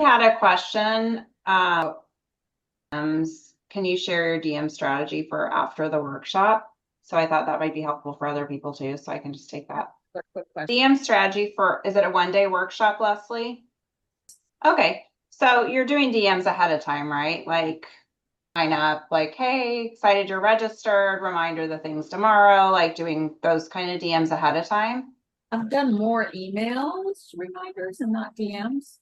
Had a question. Can you share your DM strategy for after the workshop? So I thought that might be helpful for other people too. So I can just take that. Quick question. DM strategy for, is it a 1-day workshop, Leslie? Okay. So you're doing DMs ahead of time, right? Like sign up, like, hey, excited you're registered, reminder the things tomorrow, like doing those kind of DMs ahead of time. I've done more emails, reminders, and not DMs.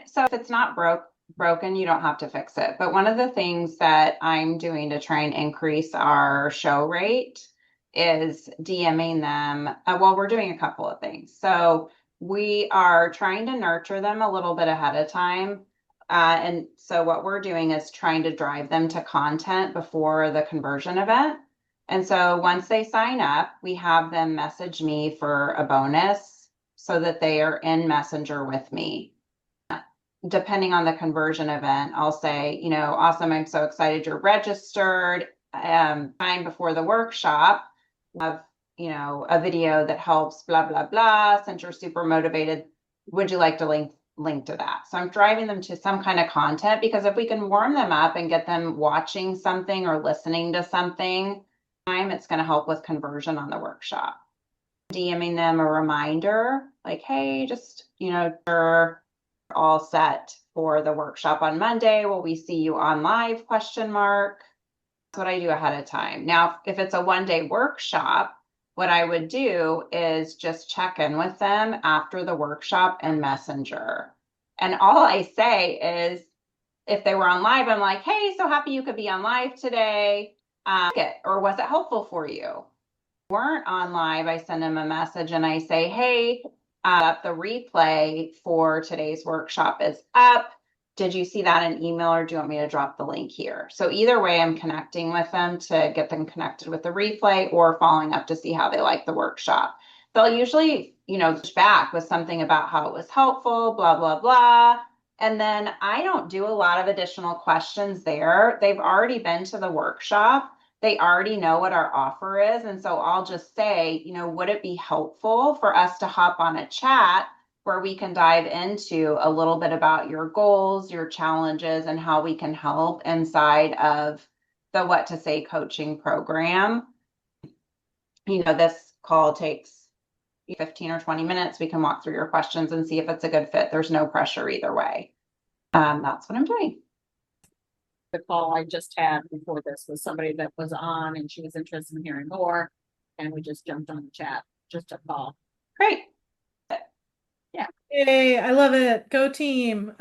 So if it's not broken, you don't have to fix it. But one of the things that I'm doing to try and increase our show rate is DMing them. Well, we're doing a couple of things. So we are trying to nurture them a little bit ahead of time. And so what we're doing is trying to drive them to content before the conversion event. And so once they sign up, we have them message me for a bonus so that they are in Messenger with me. Depending on the conversion event, I'll say, awesome, I'm so excited you're registered. Time before the workshop, have, a video that helps, blah, blah, blah. Since you're super motivated, would you like to link to that? So I'm driving them to some kind of content, because if we can warm them up and get them watching something or listening to something, it's going to help with conversion on the workshop. DMing them a reminder like, hey, just, you're all set for the workshop on Monday. Will we see you on live? Question mark. That's what I do ahead of time. Now, if it's a 1-day workshop, what I would do is just check in with them after the workshop in Messenger. And all I say is, if they were on live, I'm like, hey, so happy you could be on live today. Or was it helpful for you? Weren't on live, I send them a message and I say, hey, the replay for today's workshop is up. Did you see that in email, or do you want me to drop the link here? So either way, I'm connecting with them to get them connected with the replay or following up to see how they like the workshop. They'll usually, back with something about how it was helpful, blah, blah, blah. And then I don't do a lot of additional questions there. They've already been to the workshop. They already know what our offer is. And so I'll just say, would it be helpful for us to hop on a chat where we can dive into a little bit about your goals, your challenges, and how we can help inside of the What to Say coaching program? This call takes 15 or 20 minutes. We can walk through your questions and see if it's a good fit. There's no pressure either way. That's what I'm doing. The call I just had before this was somebody that was on and she was interested in hearing more. And we just jumped on the chat, just a call. Great. Yeah. Yay, I love it. Go team.